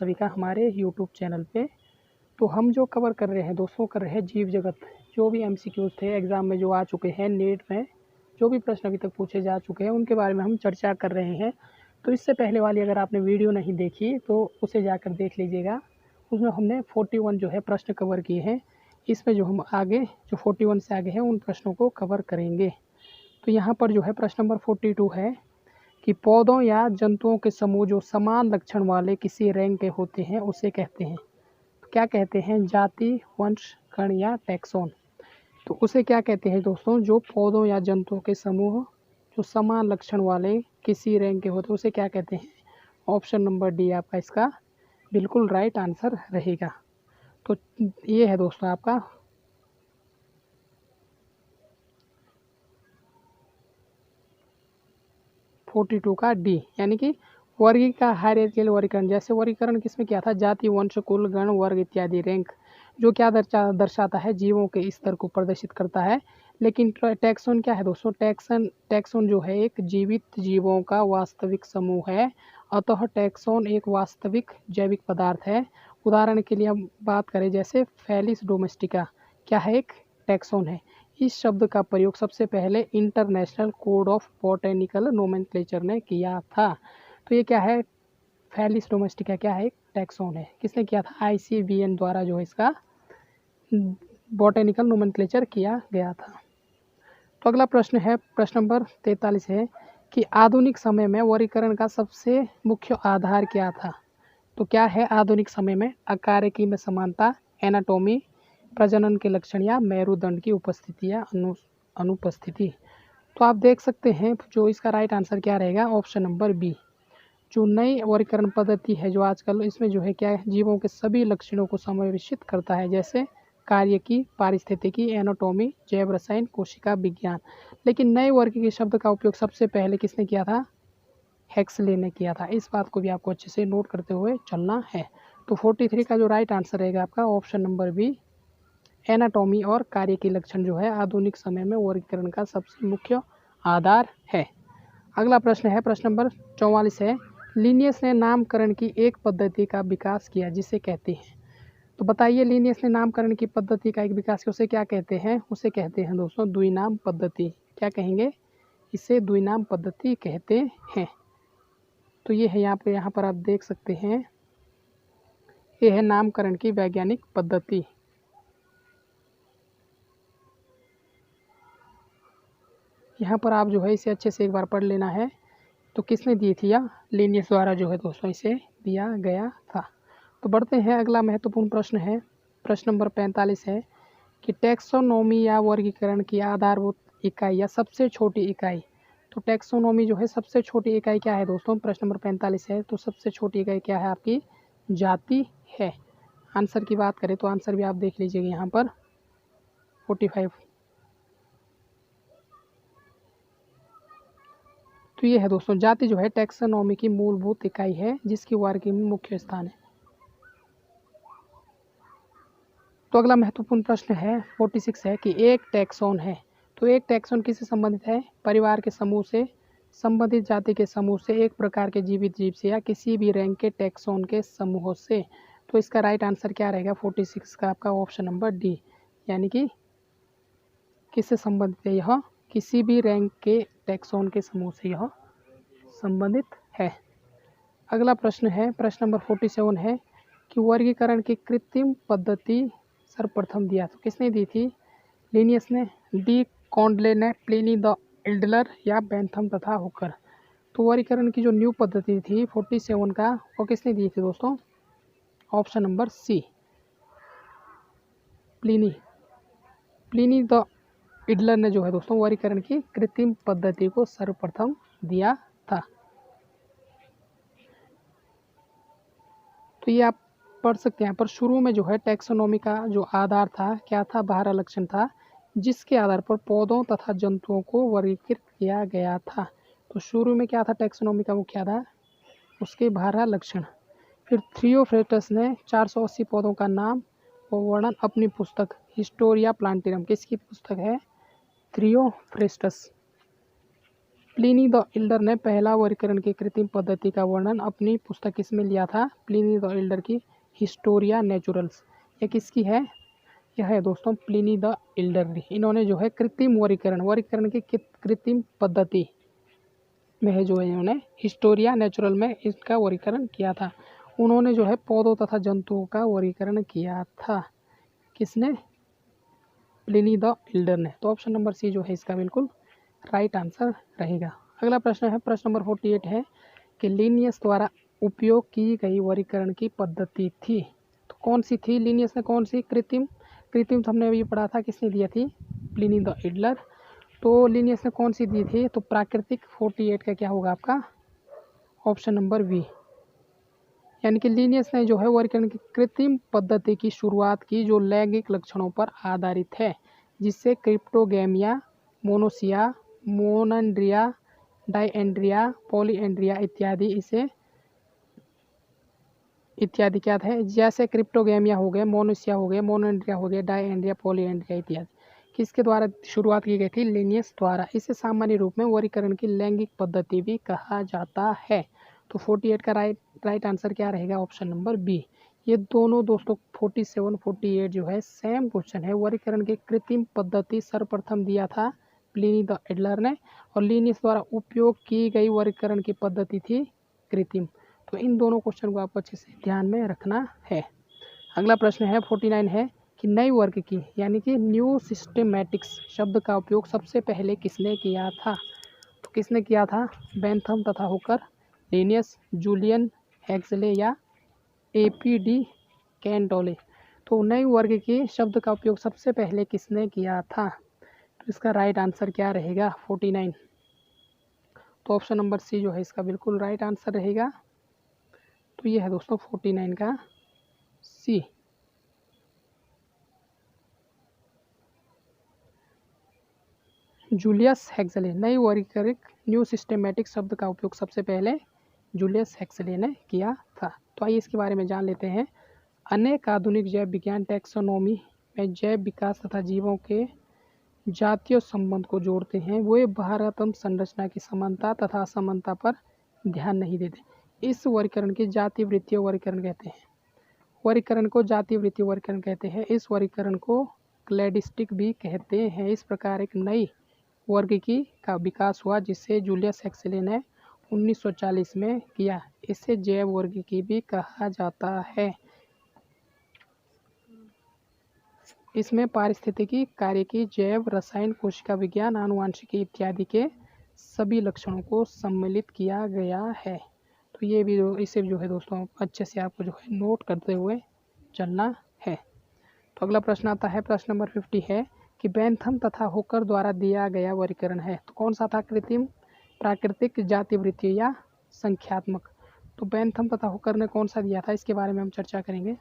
सभी का हमारे यूट्यूब चैनल पे। तो हम जो कवर कर रहे हैं दोस्तों, कर रहे हैं जीव जगत। जो भी एमसीक्यूज थे एग्ज़ाम में जो आ चुके हैं, नेट में जो भी प्रश्न अभी तक पूछे जा चुके हैं उनके बारे में हम चर्चा कर रहे हैं। तो इससे पहले वाली अगर आपने वीडियो नहीं देखी तो उसे जाकर देख लीजिएगा। उसमें हमने 41 जो है प्रश्न कवर किए हैं। इसमें जो हम आगे जो 41 से आगे हैं उन प्रश्नों को कवर करेंगे। तो यहाँ पर जो है प्रश्न नंबर 42 है कि पौधों या जंतुओं के समूह जो समान लक्षण वाले किसी रैंक के होते हैं उसे कहते हैं। तो क्या कहते हैं? जाति, वंश, गण या टैक्सोन। तो उसे क्या कहते हैं दोस्तों? जो पौधों या जंतुओं के समूह जो समान लक्षण वाले किसी रैंक के होते हैं उसे क्या कहते हैं? ऑप्शन नंबर डी आपका इसका बिल्कुल राइट आंसर रहेगा। तो ये है दोस्तों आपका 42 का डी, यानी कि वर्गीय का हायरार्किकल वर्गीकरण। जैसे वर्गीकरण किसमें किया था? जाति, वंश, कुल, गण, वर्ग इत्यादि। रैंक जो क्या दर्शाता है? जीवों के स्तर को प्रदर्शित करता है। लेकिन टैक्सोन क्या है दोस्तों? टैक्सोन जो है एक जीवित जीवों का वास्तविक समूह है। अतः टैक्सोन एक वास्तविक जैविक पदार्थ है। उदाहरण के लिए हम बात करें जैसे फेलिस डोमेस्टिका क्या है? एक टैक्सोन है। इस शब्द का प्रयोग सबसे पहले international code of botanical nomenclature ने किया था। तो ये क्या है? फेलिस डोमेस्टिका क्या है? एक टैक्सोन है। किसने किया था? ICVN द्वारा जो है इसका बॉटेनिकल नोमेनक्लेचर किया गया था। तो अगला प्रश्न है, प्रश्न नंबर 43 है कि आधुनिक समय में वर्गीकरण का सबसे मुख्य आधार क्या था? तो क्या है आधुनिक समय में? आकारिकी में समानता, एनाटॉमी, प्रजनन के लक्षण या मेरुदंड की उपस्थिति या अनुपस्थिति। तो आप देख सकते हैं जो इसका राइट आंसर क्या रहेगा? Option number B. जो नई वर्गीकरण पद्धति है जो आजकल, इसमें जो है क्या है? जीवों के सभी लक्षणों को समावेशित करता है, जैसे कार्य की, पारिस्थितिकी, एनाटॉमी, जैव रसायन, कोशिका विज्ञान। लेकिन नए वर्ग के शब्द का उपयोग सबसे पहले किसने किया था? हेक्सले ने किया था। इस बात को भी आपको अच्छे से नोट करते हुए चलना है। तो 43 का जो राइट आंसर रहेगा आपका ऑप्शन नंबर बी। एनाटॉमी और कार्य के लक्षण जो है आधुनिक समय में वर्गीकरण का सबसे मुख्य आधार है। अगला प्रश्न है, प्रश्न नंबर 44 है, लिनियस ने नामकरण की एक पद्धति का विकास किया जिसे कहते हैं। तो बताइए, लिनियस ने नामकरण की पद्धति का एक विकास किया, उसे क्या कहते हैं? उसे कहते हैं दोस्तों द्विनाम पद्धति। क्या कहेंगे? इसे द्विनाम पद्धति कहते हैं। तो ये है यहाँ पर आप देख सकते हैं, ये है नामकरण की वैज्ञानिक पद्धति। यहाँ पर आप जो है इसे अच्छे से एक बार पढ़ लेना है। तो किसने दी थी? या लिनियस द्वारा जो है दोस्तों इसे दिया गया था। तो बढ़ते हैं, अगला महत्वपूर्ण प्रश्न है, प्रश्न नंबर 45 है कि टैक्सोनॉमी या वर्गीकरण की आधारभूत इकाई या सबसे छोटी इकाई। तो टैक्सोनॉमी जो है सबसे छोटी इकाई क्या है दोस्तों? प्रश्न नंबर 45 है। तो सबसे छोटी इकाई क्या है? आपकी जाति है। आंसर की बात करें तो आंसर भी आप देख लीजिएगा यहाँ पर 45। तो ये है दोस्तों, जाति जो है टैक्सोनॉमी की मूलभूत इकाई है जिसकी वर्गीकरण में मुख्य स्थान है। तो अगला महत्वपूर्ण प्रश्न है 46 है कि एक टैक्सोन है। तो एक टैक्सोन किससे संबंधित है? परिवार के समूह से, संबंधित जाति के समूह से, एक प्रकार के जीवित जीव से या किसी भी रैंक के टैक्सोन के समूह से। तो इसका राइट आंसर क्या रहेगा 46 का? आपका ऑप्शन नंबर डी, यानी कि किससे संबंधित है यह? किसी भी रैंक के टैक्सोन के समूह से यह संबंधित है। अगला प्रश्न है, प्रश्न नंबर 47 है कि वर्गीकरण की कृत्रिम पद्धति सर्वप्रथम दिया। तो किसने दी थी? लिनियस ने, डी कॉन्डले ने, प्लिनी द एल्डर या बेंथम तथा हुकर। तो वर्गीकरण की जो न्यू पद्धति थी 47 का, वो किसने दी थी दोस्तों? Option number C, Pliny the Elder ने जो है दोस्तों वर्गीकरण की कृत्रिम पद्धति को सर्वप्रथम दिया था। तो ये आप पढ़ सकते हैं यहाँ पर। शुरू में जो है टैक्सोनॉमी का जो आधार था क्या था? बारह लक्षण था जिसके आधार पर पौधों तथा जंतुओं को वर्गीकृत किया गया था। तो शुरू में क्या था टैक्सोनॉमी का मुख्य आधार? उसके 12 लक्षण। फिर थियोफ्रेस्टस ने 480 पौधों का नाम और वर्णन अपनी पुस्तक हिस्टोरिया प्लांटेरम, किसकी पुस्तक है? थियोफ्रेस्टस प्लिनी द एल्डर ने पहला वर्गीकरण की कृत्रिम पद्धति का वर्णन अपनी पुस्तक किसमें लिया था? प्लिनी द एल्डर की हिस्टोरिया नेचुरल्स। ये किसकी है? यह है दोस्तों प्लिनी द एल्डर। इन्होंने जो है कृत्रिम वर्गीकरण की कृत्रिम पद्धति में है जो है इन्होंने हिस्टोरिया नेचुरल में इसका वर्गीकरण किया था। उन्होंने जो है पौधों तथा जंतुओं का वर्गीकरण किया था। किसने? प्लिनी द एल्डर ने। तो ऑप्शन नंबर सी जो है इसका बिल्कुल राइट आंसर रहेगा। अगला प्रश्न है, प्रश्न नंबर 48 है कि लिनियस द्वारा उपयोग की गई वर्गीकरण की पद्धति थी, तो कौन सी थी? लिनियस ने कौन सी कृत्रिम हमने अभी पढ़ा था, किसने दिया थी? Pliny the Elder. तो लिनियस ने कौन सी दी थी? तो प्राकृतिक। 48 का क्या होगा आपका? Option number B. यानी कि लिनियस ने जो है वर्गीकरण की कृत्रिम पद्धति की शुरुआत की जो लैंगिक लक्षणों पर आधारित है, जिससे क्रिप्टोगैमिया, मोनोसिया, मोनोएंड्रिया, डायएंड्रिया, पॉलीएंड्रिया इत्यादि क्या है? जैसे क्रिप्टोगैमिया हो गए, मोनोसिया हो गए, मोनोएंड्रिया हो गए, डायएंड्रिया, पॉलीएंड्रिया इत्यादि किसके द्वारा शुरुआत की गई थी? लिनियस द्वारा। इसे सामान्य रूप में वर्गीकरण की लैंगिक पद्धति भी कहा जाता है। तो 48 का राइट आंसर क्या रहेगा? Option number B. ये दोनों दोस्तों 47 48 जो है सेम क्वेश्चन है। वर्गीकरण की कृत्रिम पद्धति सर्वप्रथम दिया था प्लिनी द एल्डर ने, और लिनियस द्वारा उपयोग की गई वर्गीकरण की पद्धति थी कृत्रिम। तो इन दोनों क्वेश्चन को आपको अच्छे से ध्यान में रखना है। अगला प्रश्न है 49 है कि नई वर्ग की यानी कि न्यू सिस्टेमैटिक्स शब्द का उपयोग सबसे पहले किसने किया था? तो किसने किया था? बेंथम तथा हुकर, लिनियस, जूलियन हेक्सले या एपीडी कैंटोले। तो नई वर्ग की शब्द का उपयोग सबसे पहले किसने किया था? तो इसका राइट आंसर क्या रहेगा? 49। तो ऑप्शन नंबर सी जो है इसका बिल्कुल राइट आंसर रहेगा। तो ये है दोस्तों 49 का सी। जूलियस हेक्सले। नई वर्गीकरण न्यू सिस्टेमैटिक शब्द का उपयोग सबसे पहले जूलियस हेक्सले ने किया था। तो आइए इसके बारे में जान लेते हैं। अनेक आधुनिक जैव विज्ञान टैक्सोनॉमी में जैव विकास तथा जीवों के जातीय संबंध को जोड़ते हैं। वे बाह्यतम संरचना की समानता तथा असमानता पर ध्यान नहीं देते। इस वर्गीकरण की जाति वृत्तीय वर्गीकरण कहते हैं। वर्गीकरण को जाति वृत्तीय वर्गीकरण कहते हैं। इस वर्गीकरण को क्लैडिस्टिक भी कहते हैं। इस प्रकार एक नई वर्गीकी का विकास हुआ जिसे जूलियस हेक्सले ने 1940 में किया। इसे जैव वर्गीकी भी कहा जाता है। इसमें पारिस्थितिकी, कार्यकी, जैव रसायन, कोशिका विज्ञान, आनुवंशिकी इत्यादि के सभी लक्षणों को सम्मिलित किया गया है। तो ये भी इसे जो है दोस्तों अच्छे से आपको जो है नोट करते हुए चलना है। तो अगला प्रश्न आता है, प्रश्न नंबर 50 है कि बेंथम तथा हुकर द्वारा दिया गया वर्गीकरण है। तो कौन सा था? कृत्रिम, प्राकृतिक, जाति वृत्तीय या संख्यात्मक? तो बेंथम तथा हुकर ने कौन सा दिया था, इसके बारे में हम चर्चा करेंगे।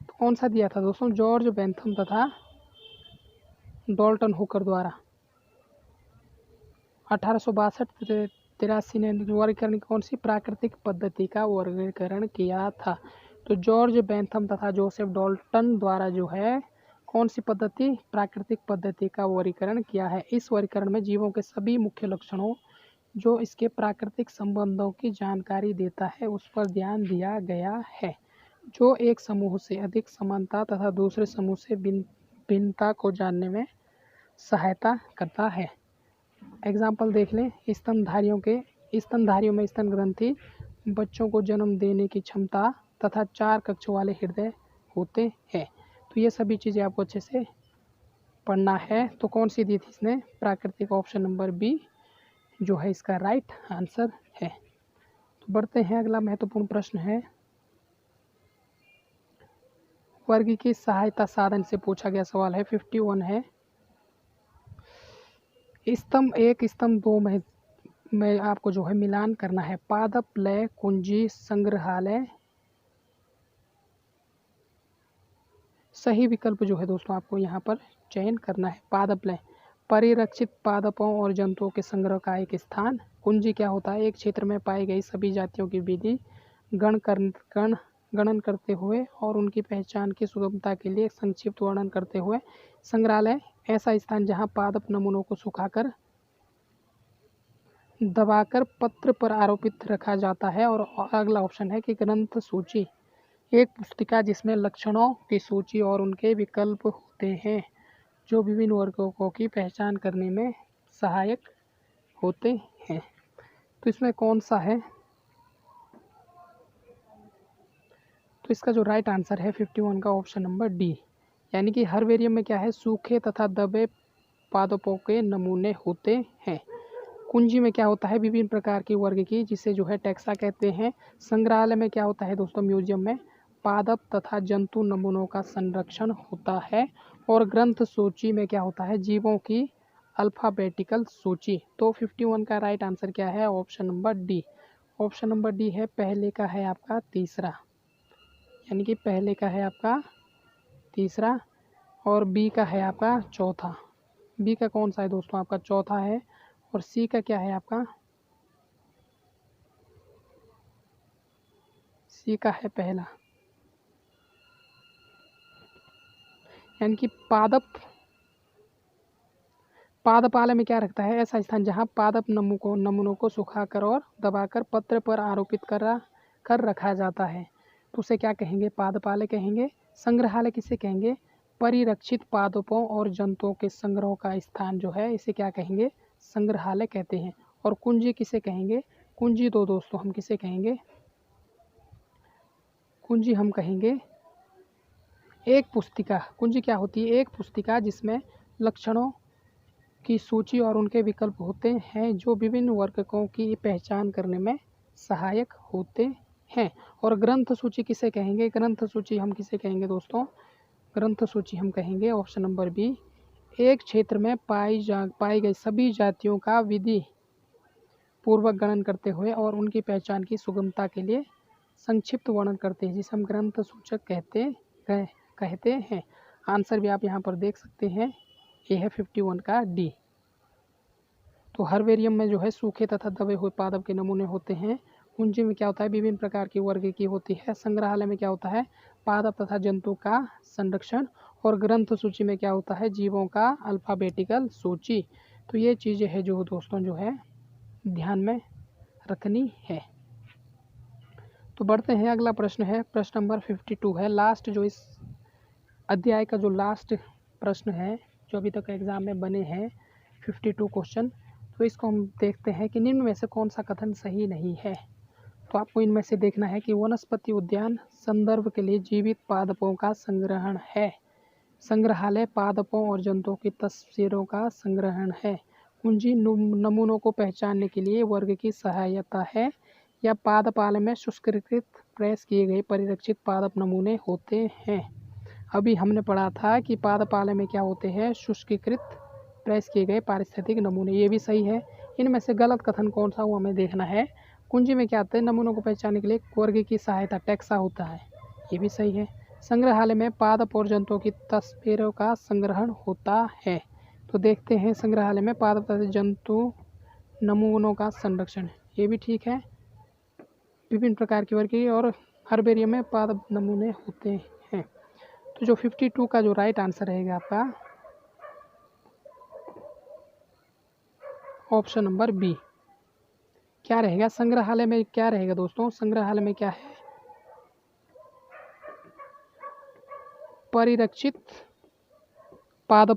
तो कौन सा दिया था दोस्तों? जॉर्ज बेंथम तथा डॉल्टन हुकर द्वारा 1862-83 ने वर्गीकरण कौन सी? प्राकृतिक पद्धति का वर्गीकरण किया था। तो जॉर्ज बेंथम तथा जोसेफ डॉल्टन द्वारा जो है कौन सी पद्धति? प्राकृतिक पद्धति का वर्गीकरण किया है। इस वर्गीकरण में जीवों के सभी मुख्य लक्षणों जो इसके प्राकृतिक संबंधों की जानकारी देता है उस पर ध्यान दिया गया है, जो एक समूह से अधिक समानता तथा दूसरे समूह से भिन्नता को जानने में सहायता करता है। एग्जाम्पल देख लें। स्तनधारियों में स्तन ग्रंथि, बच्चों को जन्म देने की क्षमता तथा 4 कक्षों वाले हृदय होते हैं। तो ये सभी चीज़ें आपको अच्छे से पढ़ना है। तो कौन सी दी थी इसने? प्राकृतिक। ऑप्शन नंबर बी जो है इसका राइट आंसर है। तो बढ़ते हैं, अगला महत्वपूर्ण प्रश्न है वर्ग की सहायता साधन से पूछा गया सवाल है। 51 है, स्तंभ 1 स्तंभ 2 में आपको जो है मिलान करना है। पादप, लय, कुंजी, संग्रहालय। सही विकल्प जो है दोस्तों आपको यहाँ पर चयन करना है। पादप लय, परिरक्षित पादपों और जंतुओं के संग्रह का एक स्थान। कुंजी क्या होता है? एक क्षेत्र में पाई गई सभी जातियों की विधि। गण गणन करते हुए और उनकी पहचान की सुगमता के लिए संक्षिप्त वर्णन करते हुए। संग्रहालय ऐसा स्थान जहां पादप नमूनों को सुखाकर दबाकर पत्र पर आरोपित रखा जाता है। और अगला ऑप्शन है कि ग्रंथ सूची, एक पुस्तिका जिसमें लक्षणों की सूची और उनके विकल्प होते हैं जो विभिन्न वर्गों की पहचान करने में सहायक होते हैं। तो इसमें कौन सा है? तो इसका जो राइट आंसर है 51 का ऑप्शन नंबर डी, यानी कि हर्बेरियम में क्या है, सूखे तथा दबे पादपों के नमूने होते हैं। कुंजी में क्या होता है, विभिन्न प्रकार की वर्ग की, जिसे जो है टैक्सा कहते हैं। संग्रहालय में क्या होता है दोस्तों, म्यूजियम में पादप तथा जंतु नमूनों का संरक्षण होता है। और ग्रंथ सूची में क्या होता है, जीवों की अल्फ़ाबेटिकल सूची। तो 51 का राइट आंसर क्या है, option number D. Option number D है, पहले का है आपका तीसरा, यानी कि पहले का है आपका तीसरा और बी का है आपका चौथा। बी का कौन सा है दोस्तों, आपका चौथा है। और सी का क्या है आपका, सी का है पहला, यानी कि पादपालय में क्या रखता है, ऐसा स्थान जहां पादप नमूनों को सुखाकर और दबाकर पत्र पर आरोपित कर रखा जाता है। तो उसे क्या कहेंगे, पादपालय कहेंगे। संग्रहालय किसे कहेंगे, परिरक्षित पादपों और जंतुओं के संग्रह का स्थान जो है इसे क्या कहेंगे, संग्रहालय कहते हैं। और कुंजी किसे कहेंगे, कुंजी तो दोस्तों हम किसे कहेंगे, कुंजी हम कहेंगे एक पुस्तिका। कुंजी क्या होती है, एक पुस्तिका जिसमें लक्षणों की सूची और उनके विकल्प होते हैं जो विभिन्न वर्गों की पहचान करने में सहायक होते हैं। और ग्रंथ सूची किसे कहेंगे, ग्रंथ सूची हम किसे कहेंगे दोस्तों, ग्रंथ सूची हम कहेंगे ऑप्शन नंबर बी, एक क्षेत्र में पाई गई सभी जातियों का विधि पूर्वक गणन करते हुए और उनकी पहचान की सुगमता के लिए संक्षिप्त वर्णन करते हैं, जिसे हम ग्रंथ सूचक कहते हैं। आंसर भी आप यहाँ पर देख सकते हैं, ये है 51 का डी। तो हर्बेरियम में जो है सूखे तथा दबे हुए पादप के नमूने होते हैं। कुंजी में क्या होता है, विभिन्न प्रकार की वर्ग की होती है। संग्रहालय में क्या होता है, पादप तथा जंतु का संरक्षण। और ग्रंथ सूची में क्या होता है, जीवों का अल्फ़ाबेटिकल सूची। तो ये चीज़ें हैं जो दोस्तों जो है ध्यान में रखनी है। तो बढ़ते हैं, अगला प्रश्न है, प्रश्न नंबर 52 है, लास्ट जो इस अध्याय का जो लास्ट प्रश्न है जो अभी तक एग्जाम में बने हैं 52 क्वेश्चन। तो इसको हम देखते हैं कि निम्न में से कौन सा कथन सही नहीं है। तो आपको इनमें से देखना है कि वनस्पति उद्यान संदर्भ के लिए जीवित पादपों का संग्रहण है, संग्रहालय पादपों और जंतुओं की तस्वीरों का संग्रहण है, कुंजी नमूनों को पहचानने के लिए वर्ग की सहायता है, या पादपालय में शुष्कीकृत प्रेस किए गए परिरक्षित पादप नमूने होते हैं। अभी हमने पढ़ा था कि पादपालय में क्या होते हैं, शुष्कीकृत प्रेस किए गए पारिस्थितिक नमूने, ये भी सही है। इनमें से गलत कथन कौन सा हुआ हमें देखना है। कुंजी में क्या होता है, नमूनों को पहचानने के लिए वर्ग की सहायता टैक्सा होता है, ये भी सही है। संग्रहालय में पादप और जंतुओं की तस्वीरों का संग्रहण होता है। तो देखते हैं, संग्रहालय में पादप तथा जंतु नमूनों का संरक्षण, ये भी ठीक है। विभिन्न प्रकार की वर्ग की और हर्बेरियम में पादप नमूने होते हैं। तो जो 52 का जो राइट आंसर रहेगा आपका ऑप्शन नंबर बी क्या रहेगा। संग्रहालय में क्या रहेगा दोस्तों, संग्रहालय में क्या है, परिरक्षित पादप